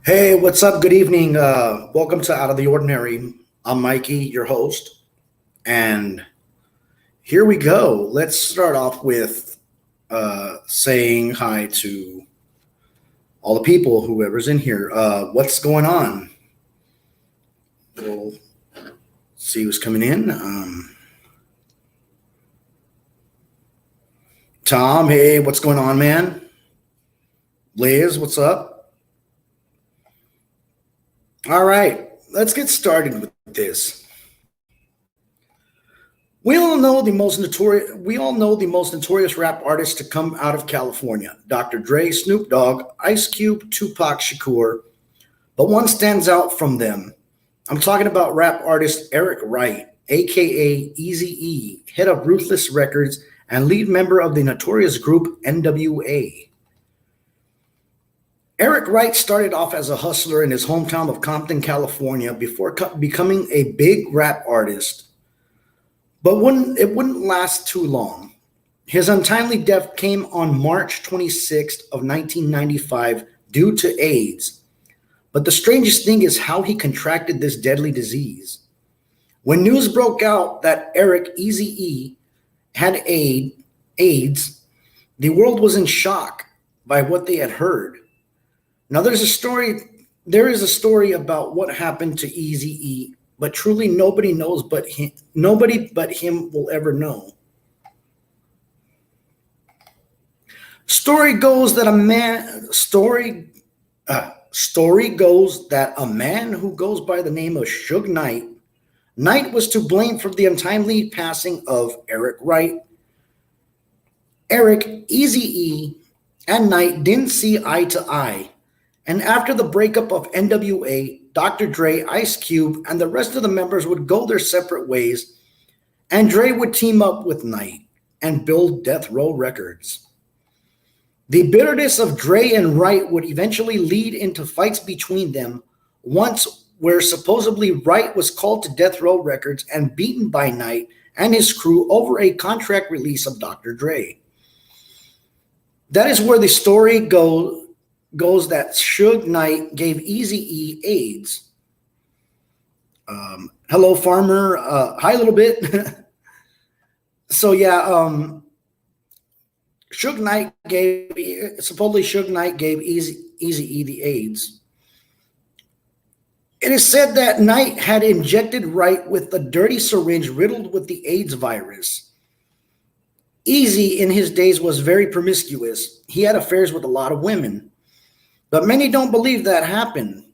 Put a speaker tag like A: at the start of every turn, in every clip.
A: Hey, what's up? Good evening. Welcome to Out of the Ordinary. I'm Mikey, your host, and here we go. Let's start off with saying hi to all the people, whoever's in here. What's going on? We'll see who's coming in. Tom, hey, what's going on, man? Liz, what's up? All right, let's get started with this. We all know the most notorious rap artists to come out of California: Dr. Dre, Snoop Dogg, Ice Cube, Tupac Shakur. But one stands out from them. I'm talking about rap artist Eric Wright, aka Eazy-E, head of Ruthless Records and lead member of the notorious group NWA. Eric Wright started off as a hustler in his hometown of Compton, California, before becoming a big rap artist. But it wouldn't last too long. His untimely death came on March 26th of 1995 due to AIDS. But the strangest thing is how he contracted this deadly disease. When news broke out that Eric Eazy-E had AIDS, the world was in shock by what they had heard. Now there is a story about what happened to Eazy-E, but truly nobody but him will ever know. Story goes that a man who goes by the name of Suge Knight was to blame for the untimely passing of Eric Wright. Eric, Eazy-E, and Knight didn't see eye to eye, and after the breakup of NWA, Dr. Dre, Ice Cube, and the rest of the members would go their separate ways, and Dre would team up with Knight and build Death Row Records. The bitterness of Dre and Wright would eventually lead into fights between them, once where supposedly Wright was called to Death Row Records and beaten by Knight and his crew over a contract release of Dr. Dre. That is where the story goes that Suge Knight gave Eazy-E AIDS. Hello, Farmer. Hi, a little bit. So yeah, supposedly Suge Knight gave Eazy-E the AIDS. It is said that Knight had injected Wright with a dirty syringe riddled with the AIDS virus. Eazy in his days was very promiscuous. He had affairs with a lot of women. But many don't believe that happened.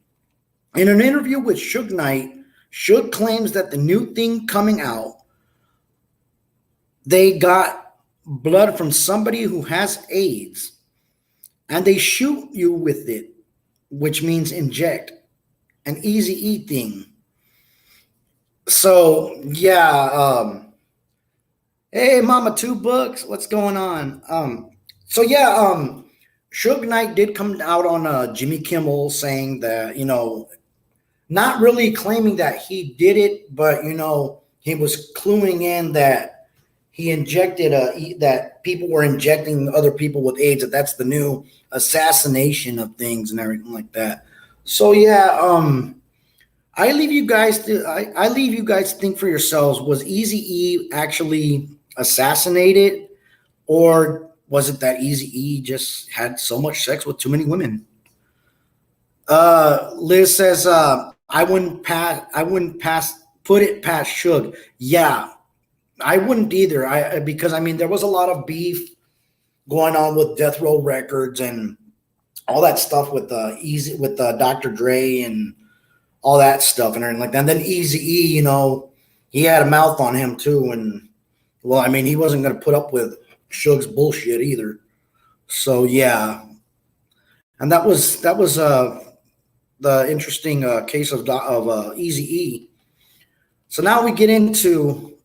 A: In an interview with Suge Knight, Suge claims that the new thing coming out, they got blood from somebody who has AIDS, and they shoot you with it, which means inject, an Eazy-E thing. So, yeah, hey, Mama Two Bucks, what's going on? Suge Knight did come out on Jimmy Kimmel saying that, not really claiming that he did it, but, he was cluing in that he injected, that people were injecting other people with AIDS, that that's the new assassination of things and everything like that. So, yeah, I leave you guys to think for yourselves. Was Eazy-E actually assassinated, or was it that Eazy-E just had so much sex with too many women? Liz says, I wouldn't put it past Suge. Yeah, I wouldn't either. Because there was a lot of beef going on with Death Row Records and all that stuff with Dr. Dre and all that stuff and everything like that. And then Eazy-E, he had a mouth on him too, and he wasn't going to put up with Suge's bullshit either. So yeah, and that was the interesting case of Eazy-E. So now we get into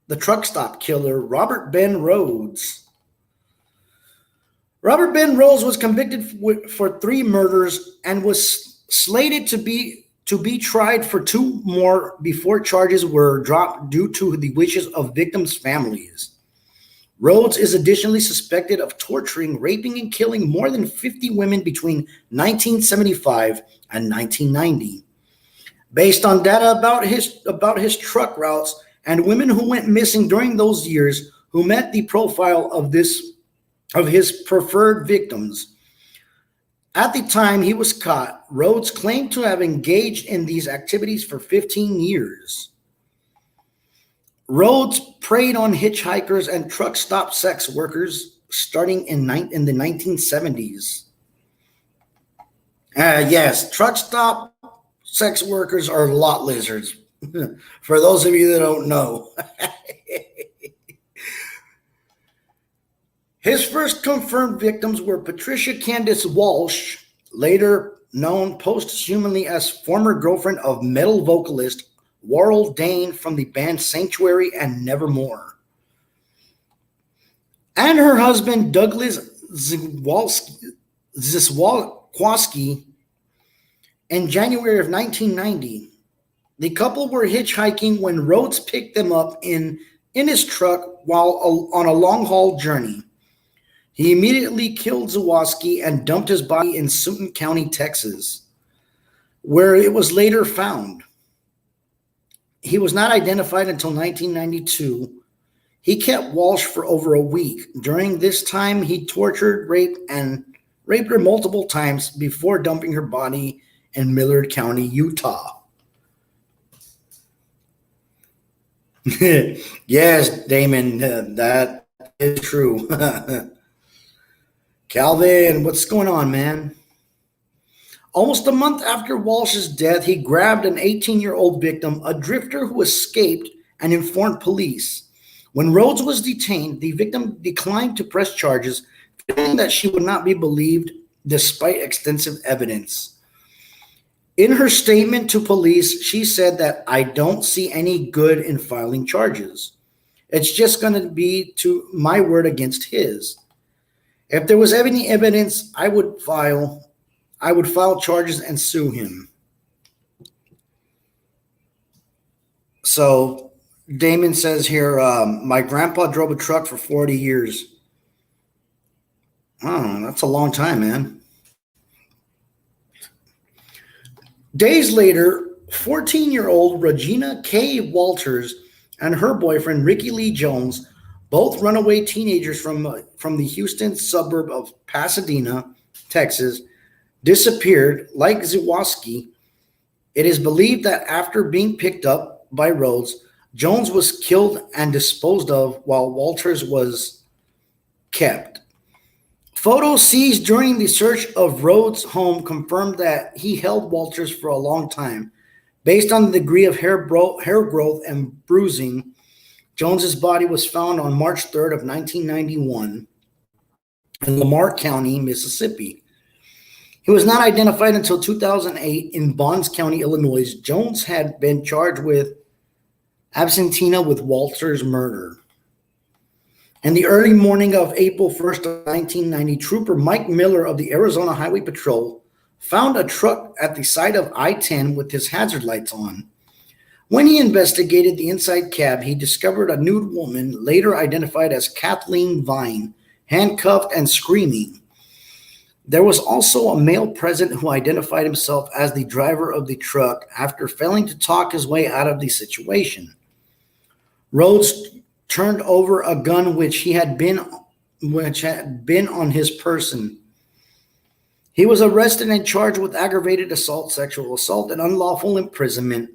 A: the truck stop killer, Robert Ben Rhodes. Robert Ben Rhodes was convicted for 3 murders and was slated to be tried for 2 more before charges were dropped due to the wishes of victims' families. Rhodes is additionally suspected of torturing, raping, and killing more than 50 women between 1975 and 1990. Based on data about his truck routes and women who went missing during those years who met the profile of his preferred victims. At the time he was caught, Rhodes claimed to have engaged in these activities for 15 years. Rhodes preyed on hitchhikers and truck stop sex workers starting in the 1970s. Yes, truck stop sex workers are lot lizards. For those of you that don't know. His first confirmed victims were Patricia Candace Walsh, later known posthumous as former girlfriend of metal vocalist Warrell Dane from the band Sanctuary and Nevermore, and her husband Douglas Ziswalkowski. In January of 1990, the couple were hitchhiking when Rhodes picked them up in his truck while on a long-haul journey. He immediately killed Zawoski and dumped his body in Sutton County, Texas, where it was later found. He was not identified until 1992. He kept Walsh for over a week. During this time, he tortured, raped her multiple times before dumping her body in Millard County, Utah. Yes, Damon, that is true. Calvin, what's going on, man? Almost a month after Walsh's death, he grabbed an 18-year-old victim, a drifter who escaped, and informed police. When Rhodes was detained, the victim declined to press charges, feeling that she would not be believed despite extensive evidence. In her statement to police, she said that, "I don't see any good in filing charges. It's just going to be to my word against his. If there was any evidence, I would file charges and sue him." So Damon says here, my grandpa drove a truck for 40 years. Oh, that's a long time, man. Days later, 14-year-old Regina K. Walters and her boyfriend Ricky Lee Jones, both runaway teenagers from the Houston suburb of Pasadena, Texas, disappeared. Like Zawoski, it is believed that after being picked up by Rhodes, Jones was killed and disposed of while Walters was kept. Photos seized during the search of Rhodes' home confirmed that he held Walters for a long time. Based on the degree of hair growth and bruising, Jones's body was found on March 3rd of 1991 in Lamar County, Mississippi. He was not identified until 2008 in Bonds County, Illinois. Jones had been charged with absentia with Walters' murder. In the early morning of April 1st of 1990, Trooper Mike Miller of the Arizona Highway Patrol found a truck at the side of I-10 with his hazard lights on. When he investigated the inside cab, he discovered a nude woman, later identified as Kathleen Vine, handcuffed and screaming. There was also a male present who identified himself as the driver of the truck after failing to talk his way out of the situation. Rhodes turned over a gun which had been on his person. He was arrested and charged with aggravated assault, sexual assault, and unlawful imprisonment.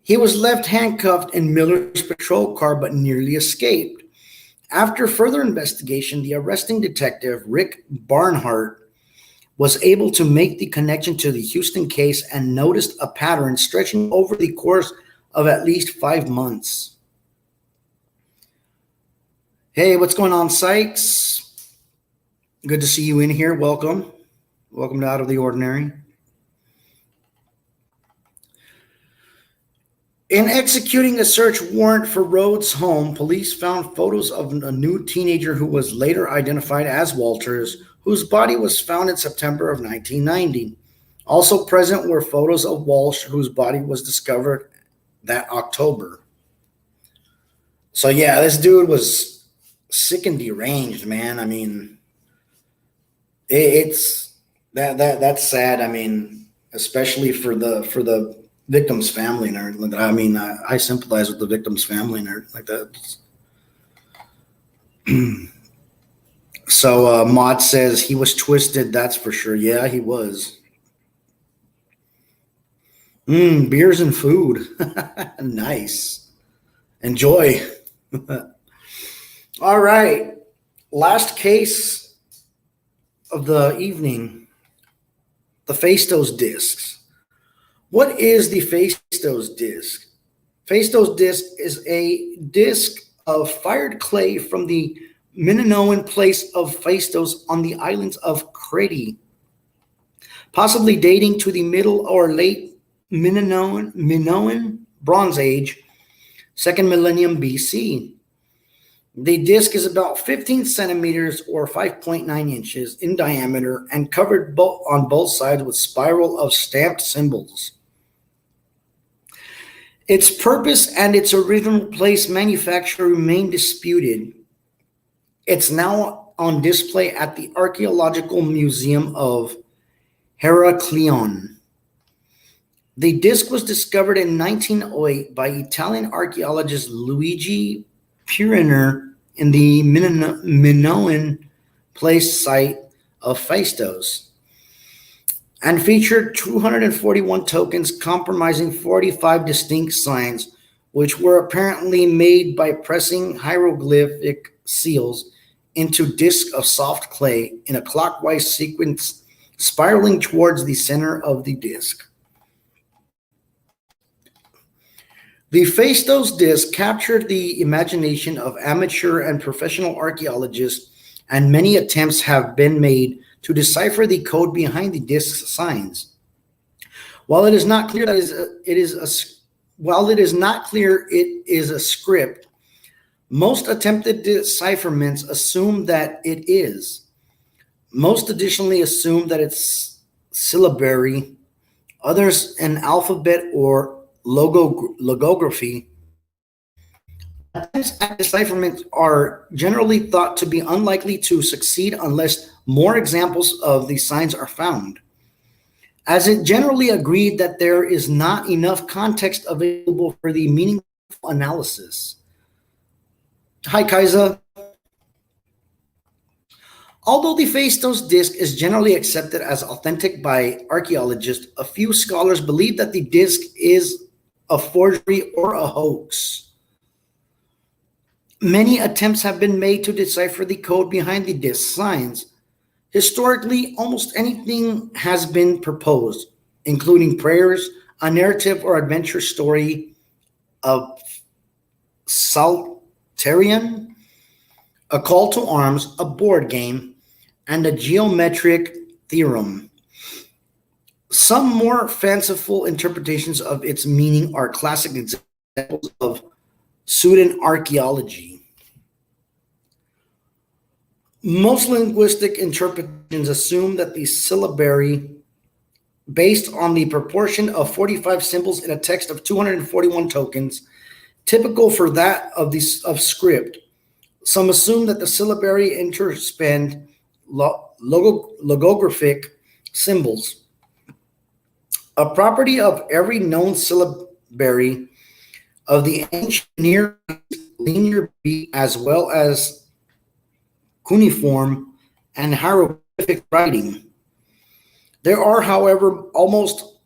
A: He was left handcuffed in Miller's patrol car but nearly escaped. After further investigation, the arresting detective, Rick Barnhart, was able to make the connection to the Houston case and noticed a pattern stretching over the course of at least 5 months. Hey, what's going on, Sykes? Good to see you in here. Welcome. Welcome to Out of the Ordinary. In executing a search warrant for Rhodes' home, police found photos of a nude teenager who was later identified as Walters, whose body was found in September of 1990. Also present were photos of Walsh, whose body was discovered that October. So yeah, this dude was sick and deranged, man. I mean, it's that's sad. I mean, especially for the victim's family and everything. I mean, I sympathize with the victim's family and everything like that. So Maud says he was twisted. That's for sure. Yeah, he was. Beers and food. Nice. Enjoy. All right. Last case of the evening, the Phaistos discs. What is the Phaistos disc? Phaistos disc is a disc of fired clay from the Minoan place of Phaistos on the islands of Crete, possibly dating to the middle or late Minoan Bronze Age, 2nd millennium BC. The disc is about 15 centimeters or 5.9 inches in diameter and covered on both sides with spiral of stamped symbols. Its purpose and its original place manufacture remain disputed. It's now on display at the Archaeological Museum of Heraklion. The disc was discovered in 1908 by Italian archaeologist Luigi Puriner in the Minoan place site of Phaistos, and featured 241 tokens comprising 45 distinct signs, which were apparently made by pressing hieroglyphic seals into discs of soft clay in a clockwise sequence, spiraling towards the center of the disc. The Phaistos disc captured the imagination of amateur and professional archaeologists, and many attempts have been made to decipher the code behind the disc's signs. While it is not clear it is a script, most attempted decipherments assume that it is. Most additionally assume that it's syllabary, others an alphabet or logography. Attempts at decipherment are generally thought to be unlikely to succeed unless more examples of these signs are found, as it generally agreed that there is not enough context available for the meaningful analysis. Hi, Kaiser. Although the Phaistos disc is generally accepted as authentic by archaeologists, a few scholars believe that the disc is a forgery or a hoax. Many attempts have been made to decipher the code behind the disc signs. Historically, almost anything has been proposed, including prayers, a narrative or adventure story, a psalterion, a call to arms, a board game, and a geometric theorem. Some more fanciful interpretations of its meaning are classic examples of pseudo-archaeology. Most linguistic interpretations assume that the syllabary, based on the proportion of 45 symbols in a text of 241 tokens, typical for that of script. Some assume that the syllabary interspanned logographic symbols, a property of every known syllabary of the ancient Near linear beat, as well as cuneiform and hieroglyphic writing. There are, however, also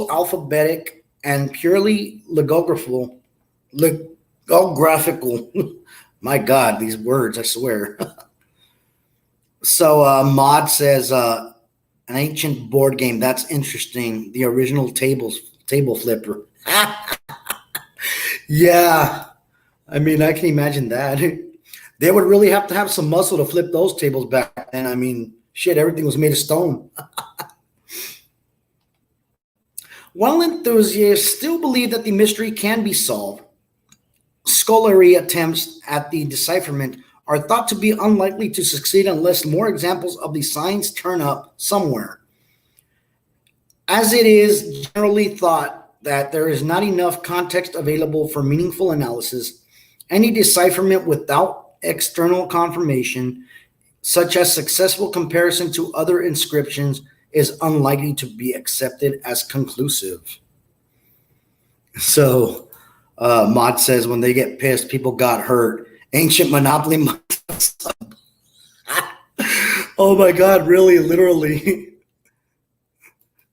A: alphabetic and purely logographical. My God, these words, I swear. So Maud says an ancient board game. That's interesting. The original table flipper. Yeah, I mean, I can imagine that. They would really have to have some muscle to flip those tables back then. I mean, shit, everything was made of stone. While enthusiasts still believe that the mystery can be solved, scholarly attempts at the decipherment are thought to be unlikely to succeed unless more examples of the signs turn up somewhere. As it is generally thought that there is not enough context available for meaningful analysis, Any decipherment without external confirmation, such as successful comparison to other inscriptions, is unlikely to be accepted as conclusive. So, Mod says when they get pissed, people got hurt. Ancient Monopoly. Oh my God, really, literally.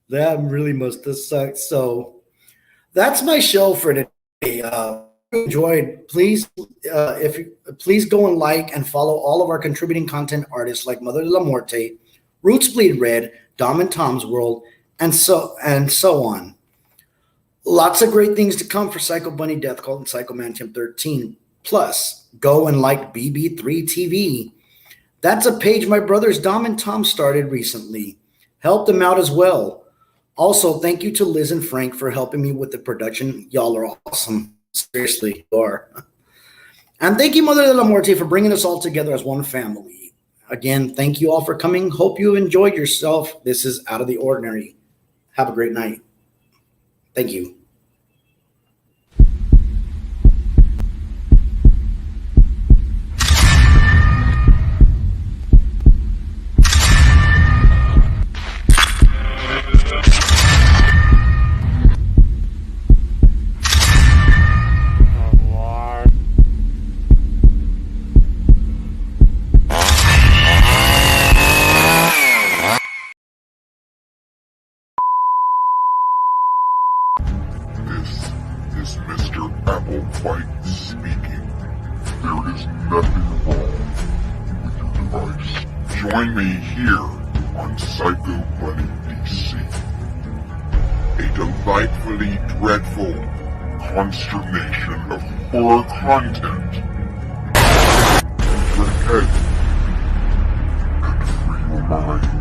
A: That really must have sucked. So that's my show for today. Enjoyed. Please, please go and like and follow all of our contributing content artists like Mother de la Muerte, Roots Bleed Red, Dom and Tom's World, and so on. Lots of great things to come for Psycho Bunny Death Cult and Psycho Mantium 13. Plus, go and like BB3 TV. That's a page my brothers Dom and Tom started recently. Help them out as well. Also, thank you to Liz and Frank for helping me with the production. Y'all are awesome. Seriously, you are. And thank you, Mother de la Muerte, for bringing us all together as one family. Again, thank you all for coming. Hope you enjoyed yourself. This is Out of the Ordinary. Have a great night. Thank you.
B: Join me here on Psycho Bunny DC. A delightfully dreadful consternation of horror content. Enter your head and free your mind.